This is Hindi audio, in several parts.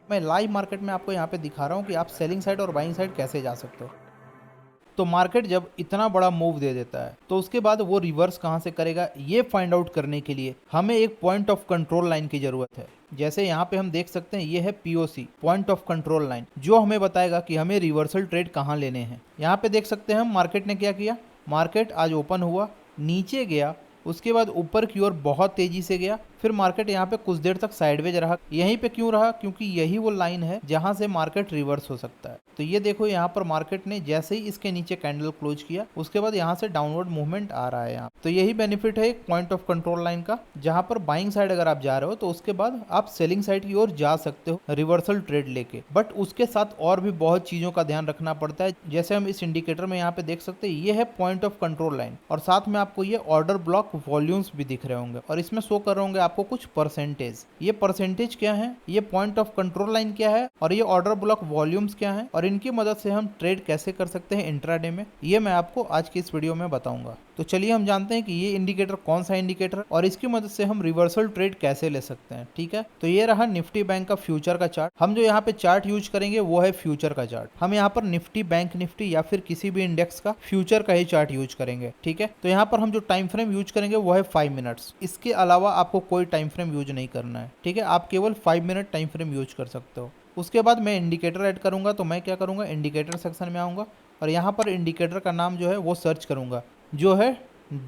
मैं लाइव मार्केट में आपको यहाँ पे दिखा रहा हूँ कि आप सेलिंग साइड और बाइंग साइड कैसे जा सकते हो। तो मार्केट जब इतना बड़ा मूव दे देता है तो उसके बाद वो रिवर्स कहाँ से करेगा, ये फाइंड आउट करने के लिए हमें एक पॉइंट ऑफ कंट्रोल लाइन की जरूरत है। जैसे यहाँ पे हम देख सकते हैं, ये है POC, point of control line, जो हमें बताएगा कि हमें रिवर्सल ट्रेड कहाँ लेने हैं। यहाँ पे देख सकते हैं हम मार्केट ने क्या किया। मार्केट आज ओपन हुआ, नीचे गया, उसके बाद ऊपर की ओर बहुत तेजी से गया, फिर मार्केट यहाँ पे कुछ देर तक साइडवेज रहा। यहीं पे क्यों रहा? क्योंकि यही वो लाइन है जहां से मार्केट रिवर्स हो सकता है। तो ये देखो, यहाँ पर मार्केट ने जैसे ही इसके नीचे कैंडल क्लोज किया, उसके बाद यहाँ से डाउनवर्ड मूवमेंट आ रहा है यहाँ। तो यही बेनिफिट है एक पॉइंट ऑफ कंट्रोल लाइन का, जहां पर बाइंग साइड अगर आप जा रहे हो तो उसके बाद आप सेलिंग साइड की ओर जा सकते हो रिवर्सल ट्रेड लेके। बट उसके साथ और भी बहुत चीजों का ध्यान रखना पड़ता है। जैसे हम इस इंडिकेटर में यहाँ पे देख सकते हैं, ये है पॉइंट ऑफ कंट्रोल लाइन, और साथ में आपको ये ऑर्डर ब्लॉक वॉल्यूम्स भी दिख रहे होंगे, और इसमें शो कर रहे होंगे आपको कुछ परसेंटेज। ये परसेंटेज क्या है, ये पॉइंट ऑफ कंट्रोल लाइन क्या है, और ये ऑर्डर ब्लॉक वॉल्यूम्स क्या है, और इनकी मदद से हम ट्रेड कैसे कर सकते हैं इंट्राडे में, ये मैं आपको आज की इस वीडियो में बताऊंगा। तो चलिए हम जानते हैं कि ये इंडिकेटर कौन सा इंडिकेटर है और इसकी मदद से हम रिवर्सल ट्रेड कैसे ले सकते हैं। ठीक है, तो ये रहा निफ्टी बैंक का फ्यूचर का चार्ट। हम जो यहाँ पे चार्ट यूज करेंगे वो है फ्यूचर का चार्ट। हम यहाँ पर निफ्टी, बैंक निफ्टी या फिर किसी भी इंडेक्स का फ्यूचर का ही चार्ट यूज करेंगे। ठीक है, तो यहाँ पर हम जो टाइम फ्रेम यूज करेंगे वो है 5 मिनट्स। इसके अलावा आपको कोई टाइम फ्रेम यूज नहीं करना है। ठीक है, आप केवल 5 मिनट टाइम फ्रेम यूज कर सकते हो। उसके बाद मैं इंडिकेटर ऐड करूंगा, तो मैं क्या करूंगा, इंडिकेटर सेक्शन में आऊंगा और यहाँ पर इंडिकेटर का नाम जो है वो सर्च करूंगा, जो है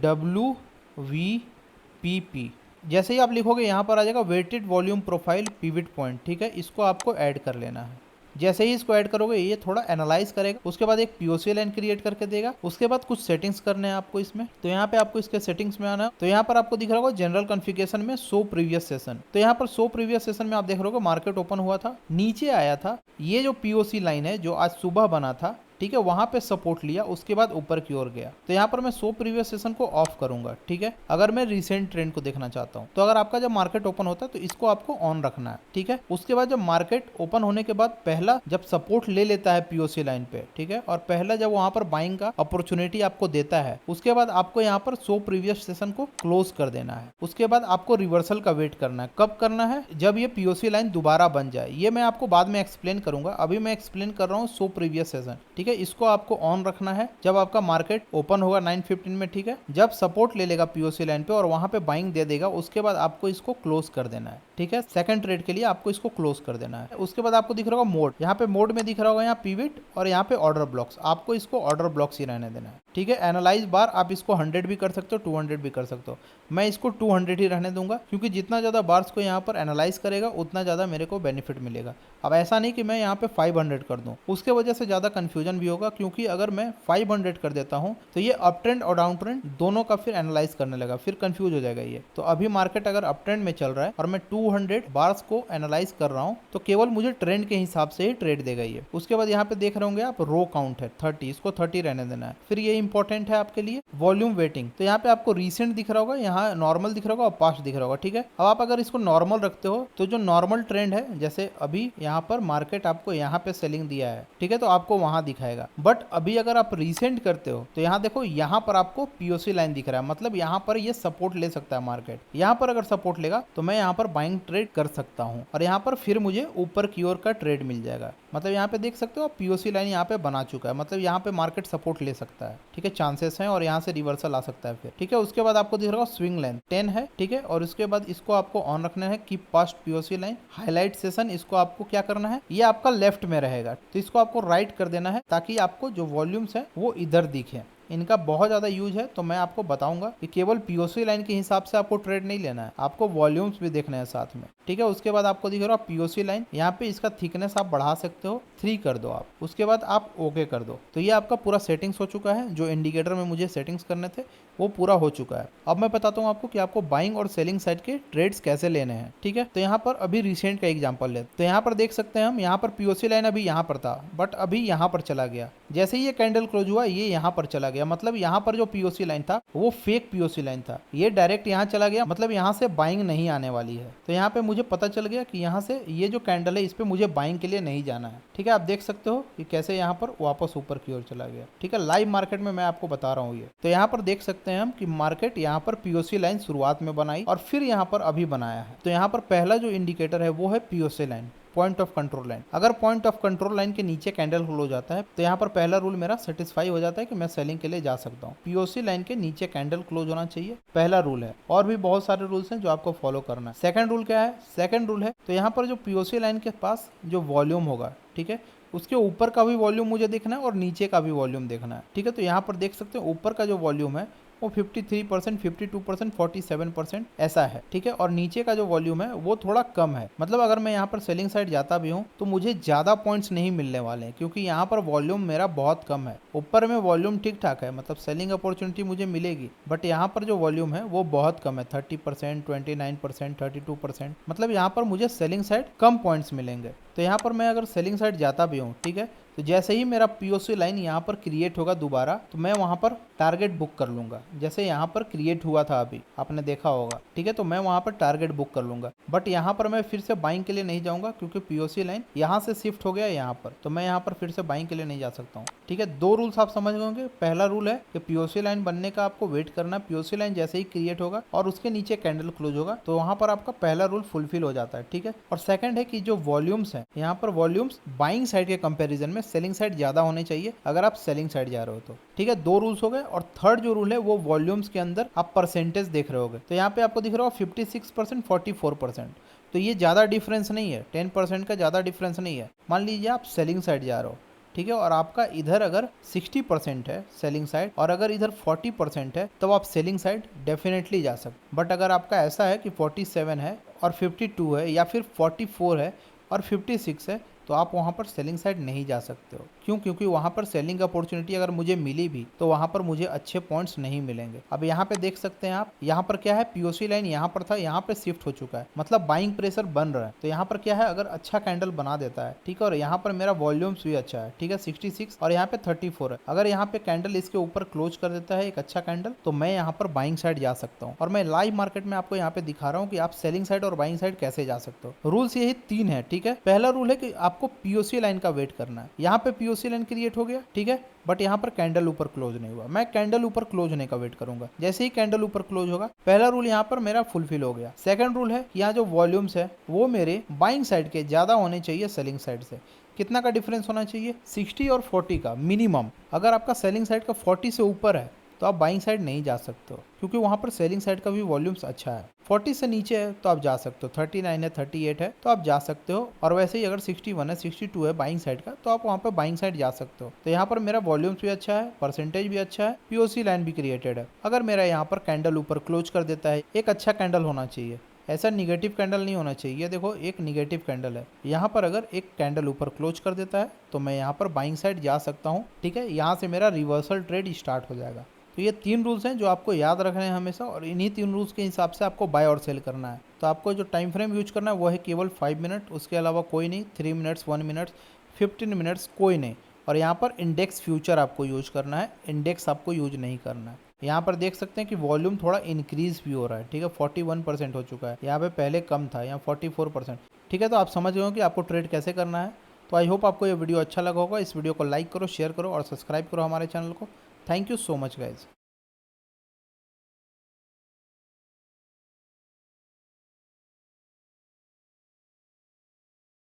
WVPP। जैसे ही आप लिखोगे यहाँ पर आ जाएगा weighted volume profile pivot point. ठीक है, इसको आपको ऐड कर लेना है। जैसे ही इसको ऐड करोगे ये थोड़ा एनालाइज करेगा, उसके बाद एक पीओसी लाइन क्रिएट करके देगा। उसके बाद कुछ सेटिंग्स करने हैं आपको इसमें, तो यहाँ पे आपको इसके सेटिंग्स में आना है। तो यहाँ पर आपको दिख रहा होगा जनरल कॉन्फ़िगरेशन में शो प्रीवियस सेशन। तो यहाँ पर शो प्रीवियस सेशन में आप देख रहे हो मार्केट ओपन हुआ था, नीचे आया था, ये जो पीओसी लाइन है जो आज सुबह बना था, ठीक है, वहां पे सपोर्ट लिया, उसके बाद ऊपर की ओर गया। तो यहाँ पर मैं शो प्रीवियस सेशन को ऑफ करूंगा। ठीक है, अगर मैं रिसेंट ट्रेंड को देखना चाहता हूँ, तो अगर आपका जब मार्केट ओपन होता है तो इसको आपको ऑन रखना है। ठीक है, उसके बाद जब मार्केट ओपन होने के बाद पहला जब सपोर्ट ले लेता है पीओसी लाइन पे, ठीक है, और पहला जब वहां पर बाइंग का अपॉर्चुनिटी आपको देता है, उसके बाद आपको यहाँ पर शो प्रीवियस सेशन को क्लोज कर देना है। उसके बाद आपको रिवर्सल का वेट करना है। कब करना है? जब ये पीओसी लाइन दोबारा बन जाए। ये मैं आपको बाद में एक्सप्लेन करूंगा, अभी मैं एक्सप्लेन कर रहा हूँ शो प्रीवियस सेशन। ठीक है, इसको आपको ऑन रखना है जब आपका मार्केट ओपन होगा 9:15 में। ठीक है, जब सपोर्ट ले लेगा पीओसी लाइन पे और वहां पे बाइंग दे देगा, उसके बाद आपको इसको क्लोज कर देना है। ठीक है, सेकंड ट्रेड के लिए आपको इसको क्लोज कर देना है। उसके बाद आपको दिख रहा होगा मोड, यहाँ पे मोड में दिख रहा होगा यहाँ पिवट और यहाँ पे ऑर्डर ब्लॉक्स, आपको इसको ऑर्डर ब्लॉक्स ही रहने देना है। ठीक है, एनालाइज बार आप इसको 100 भी कर सकते हो, 200 भी कर सकते हो। मैं इसको 200 ही रहने दूंगा, क्योंकि जितना ज्यादा बार्स को यहाँ पर एनालाइज करेगा उतना ज्यादा मेरे को बेनिफिट मिलेगा। अब ऐसा नहीं कि मैं यहाँ पे 500 कर दूं, उसके वजह से ज्यादा कंफ्यूजन भी होगा, क्योंकि अगर मैं 500 कर देता हूं तो ये अप ट्रेंड और डाउन ट्रेंड दोनों का फिर एनालाइज करने लगा, फिर कंफ्यूज हो जाएगा ये। तो अभी मार्केट अगर अप ट्रेंड में चल रहा है और मैं 200 बार्स को एनालाइज कर रहा हूं, तो केवल मुझे ट्रेंड के हिसाब से ही ट्रेड देगा ये। उसके बाद यहाँ पे देख रहे होंगे आप रो काउंट है 30, इसको 30 रहने देना है। फिर ये इंपॉर्टेंट है आपके लिए वॉल्यूम वेटिंग। तो यहाँ पे आपको रिसेंट दिख रहा होगा, यहाँ नॉर्मल दिख रहा होगा और पास्ट दिख रहा होगा। ठीक है, अब आप अगर इसको नॉर्मल रखते हो तो जो नॉर्मल ट्रेंड है, जैसे अभी यहाँ पर मार्केट आपको यहाँ पे सेलिंग दिया है, ठीक है, तो आपको वहां दिखाएगा। बट अभी अगर आप रिसेंट करते हो तो यहाँ देखो, यहाँ पर आपको पीओसी लाइन दिख रहा है, मतलब यहाँ पर ये सपोर्ट ले सकता है मार्केट। यहाँ पर अगर सपोर्ट लेगा तो मैं यहाँ पर बाइंग ट्रेड कर सकता हूँ और यहाँ पर फिर मुझे ऊपर की ओर का ट्रेड मिल जाएगा। मतलब यहाँ पे देख सकते हो पीओसी लाइन यहाँ पे बना चुका है, मतलब यहाँ पे मार्केट सपोर्ट ले सकता है। ठीक है, चांसेस हैं और यहाँ से रिवर्सल आ सकता है फिर। ठीक है, उसके बाद आपको दिख रहा है स्विंग लाइन 10 है। ठीक है, और उसके बाद इसको आपको ऑन रखना है कि past POC line highlight session, इसको आपको क्या करना है, ये आपका लेफ्ट में रहेगा, तो इसको आपको राइट कर देना है ताकि आपको जो वॉल्यूम्स है वो इधर दिखे। इनका बहुत ज्यादा यूज है, तो मैं आपको बताऊंगा कि केवल पीओसी लाइन के हिसाब से आपको ट्रेड नहीं लेना है, आपको वॉल्यूम्स भी देखना है साथ में। ठीक है, उसके बाद आपको दिख रहा है पीओसी लाइन, यहाँ पे इसका थिकनेस आप बढ़ा सकते हो, 3 कर दो आप, उसके बाद आप ओके कर दो। तो ये आपका पूरा सेटिंग्स हो चुका है, जो इंडिकेटर में मुझे सेटिंग्स करने थे वो पूरा हो चुका है। अब मैं बताता हूँ आपको कि आपको बाइंग और सेलिंग साइड के ट्रेड्स कैसे लेने हैं। ठीक है, तो यहाँ पर अभी रिसेंट का एग्जांपल ले, तो यहाँ पर देख सकते हैं हम, यहाँ पर पीओसी लाइन अभी यहाँ पर था, बट अभी यहाँ पर चला गया। जैसे ही ये कैंडल क्लोज हुआ ये यहाँ पर चला गया, मतलब यहाँ पर जो पीओसी लाइन था वो फेक पीओसी लाइन था, ये डायरेक्ट यहाँ चला गया, मतलब यहाँ से बाइंग नहीं आने वाली है। तो यहाँ पे मुझे पता चल गया कि यहाँ से ये जो कैंडल है इस पे मुझे बाइंग के लिए नहीं जाना है। ठीक है, आप देख सकते हो कि कैसे यहाँ पर वापस ऊपर की ओर चला गया। ठीक है, लाइव मार्केट में मैं आपको बता रहा हूँ ये। तो यहाँ पर देख सकते हैं हम कि मार्केट यहाँ पर पीओसी लाइन शुरुआत में बनाई और फिर यहाँ पर अभी बनाया है। तो यहाँ पर पहला जो इंडिकेटर है वो है POC line, point of control line. अगर पॉइंट ऑफ कंट्रोल लाइन के नीचे कैंडल क्लोज आता है तो यहाँ पर पहला रूल मेरा सेटिस्फाई हो जाता है कि मैं सेलिंग के लिए जा सकता हूँ। पीओसी लाइन के नीचे कैंडल क्लोज होना चाहिए, पहला रूल है। और भी बहुत सारे रूल्स हैं जो आपको फॉलो करना है। सेकंड रूल क्या है? सेकंड रूल है तो यहाँ पर जो पीओसी लाइन के पास जो वॉल्यूम होगा, ठीक है, उसके ऊपर का भी वॉल्यूम मुझे देखना है और नीचे का भी वॉल्यूम देखना है। ठीक है, तो यहाँ पर देख सकते हैं ऊपर का जो वॉल्यूम है वो 53%, 52%, 47% ऐसा है। ठीक है, और नीचे का जो वॉल्यूम है वो थोड़ा कम है। मतलब अगर मैं यहाँ पर सेलिंग साइड जाता भी हूँ तो मुझे ज़्यादा पॉइंट्स नहीं मिलने वाले हैं, क्योंकि यहाँ पर वॉल्यूम मेरा बहुत कम है। ऊपर में वॉल्यूम ठीक ठाक है, मतलब सेलिंग अपॉर्चुनिटी मुझे मिलेगी, बट यहाँ पर जो वॉल्यूम है वो बहुत कम है, 30%, 29%, 32%। मतलब यहाँ पर मुझे सेलिंग साइड कम पॉइंट्स मिलेंगे। तो यहाँ पर मैं अगर सेलिंग साइड जाता भी हूँ, ठीक है, तो जैसे ही मेरा पीओसी लाइन यहाँ पर क्रिएट होगा दोबारा, तो मैं वहाँ पर टारगेट बुक कर लूंगा। जैसे यहाँ पर क्रिएट हुआ था अभी आपने देखा होगा, ठीक है, तो मैं वहाँ पर टारगेट बुक कर लूंगा। बट यहाँ पर मैं फिर से बाइंग के लिए नहीं जाऊँगा, क्योंकि पीओसी लाइन यहाँ से शिफ्ट हो गया यहाँ पर, तो मैं यहाँ पर फिर से बाइंग के लिए नहीं जा सकता हूँ। ठीक है, दो रूल्स आप समझ गए होंगे। पहला रूल है कि पीओसी लाइन बनने का आपको वेट करना। पीओसी लाइन जैसे ही क्रिएट होगा और उसके नीचे कैंडल क्लोज होगा तो वहाँ पर आपका पहला रूल फुलफिल हो जाता है। ठीक है, और सेकंड है कि जो वॉल्यूम्स है, यहाँ पर वॉल्यूम्स बाइंग साइड के कंपेरिजन में सेलिंग साइड ज्यादा होने चाहिए अगर आप सेलिंग साइड जा रहे हो तो। ठीक है, दो रूल्स हो गए। और थर्ड जो रूल है वो वॉल्यूम्स के अंदर आप परसेंटेज देख रहे होगे, तो यहाँ पे आपको दिख रहा होगा 56%, 44%। तो ये ज़्यादा डिफरेंस नहीं है, 10% का ज़्यादा डिफरेंस नहीं है। मान लीजिए आप सेलिंग साइड जा रहे हो, ठीक है, और आपका इधर अगर 60% है सेलिंग साइड और अगर इधर 40% है, तो आप सेलिंग साइड डेफिनेटली जा सकते। बट अगर आपका ऐसा है कि 47 है और 52 है या फिर 44 है और 56 है, तो आप वहाँ पर सेलिंग साइड नहीं जा सकते हो। क्यों? क्योंकि वहाँ पर सेलिंग अपॉर्चुनिटी अगर मुझे मिली भी तो वहाँ पर मुझे अच्छे पॉइंट्स नहीं मिलेंगे। अब यहाँ पे देख सकते हैं आप, यहाँ पर क्या है, पीओसी लाइन यहाँ पर था, यहाँ पे शिफ्ट हो चुका है, मतलब बाइंग प्रेशर बन रहा है। तो यहाँ पर क्या है, अगर अच्छा कैंडल बना देता है, ठीक है, और यहाँ पर मेरा वॉल्यूम्स भी अच्छा है, ठीक है, 66 और यहाँ पे 34 है, अगर यहाँ पे कैंडल इसके ऊपर क्लोज कर देता है एक अच्छा कैंडल, तो मैं यहाँ पर बाइंग साइड जा सकता हूँ। और मैं लाइव मार्केट में आपको यहाँ पे दिखा रहा हूँ कि आप सेलिंग साइड और बाइंग साइड कैसे जा सकते हो। रूल्स यही तीन है। ठीक है, पहला रूल है कि आपको पीओसी लाइन का वेट करना है। यहाँ पे पीओसी लाइन क्रिएट हो गया, ठीक है, बट यहाँ पर कैंडल ऊपर क्लोज नहीं हुआ। मैं कैंडल ऊपर क्लोज होने का वेट करूंगा। जैसे ही कैंडल ऊपर क्लोज होगा, पहला रूल यहाँ पर मेरा फुलफिल हो गया। सेकंड रूल है यहाँ जो वॉल्यूम्स है वो मेरे बाइंग साइड के ज्यादा होने चाहिए सेलिंग साइड से। कितना का डिफरेंस होना चाहिए? 60 और 40 का मिनिमम। अगर आपका सेलिंग साइड का 40 से ऊपर है तो आप बाइंग साइड नहीं जा सकते हो, क्योंकि वहाँ पर सेलिंग साइड का भी वॉल्यूम्स अच्छा है। 40 से नीचे है तो आप जा सकते हो, 39 है, 38 है तो आप जा सकते हो। और वैसे ही अगर 61 है, 62 है बाइंग साइड का, तो आप वहाँ पर बाइंग साइड जा सकते हो। तो यहाँ पर मेरा वॉल्यूम्स भी अच्छा है, परसेंटेज भी अच्छा है, पीओसी लाइन भी क्रिएटेड है। अगर मेरा यहाँ पर कैंडल ऊपर क्लोज कर देता है, एक अच्छा कैंडल होना चाहिए, ऐसा निगेटिव कैंडल नहीं होना चाहिए। देखो एक निगेटिव कैंडल है, यहाँ पर अगर एक कैंडल ऊपर क्लोज कर देता है तो मैं यहाँ पर बाइंग साइड जा सकता हूँ। ठीक है, यहाँ से मेरा रिवर्सल ट्रेड स्टार्ट हो जाएगा। तो ये तीन रूल्स हैं जो आपको याद रखने हैं हमेशा, और इन्हीं तीन रूल्स के हिसाब से आपको बाय और सेल करना है। तो आपको जो टाइम फ्रेम यूज करना है वो है केवल 5 मिनट, उसके अलावा कोई नहीं। 3 मिनट्स, 1 मिनट, 15 मिनट्स कोई नहीं। और यहाँ पर इंडेक्स फ्यूचर आपको यूज करना है, इंडेक्स आपको यूज नहीं करना है। यहाँ पर देख सकते हैं कि वॉल्यूम थोड़ा इंक्रीज भी हो रहा है। ठीक है, 41% हो चुका है, यहाँ पे पहले कम था, यहाँ 44%। ठीक है, तो आप समझ गए हो कि आपको ट्रेड कैसे करना है। तो आई होप आपको ये वीडियो अच्छा लगा होगा। इस वीडियो को लाइक करो, शेयर करो और सब्सक्राइब करो हमारे चैनल को। Thank you so much guys.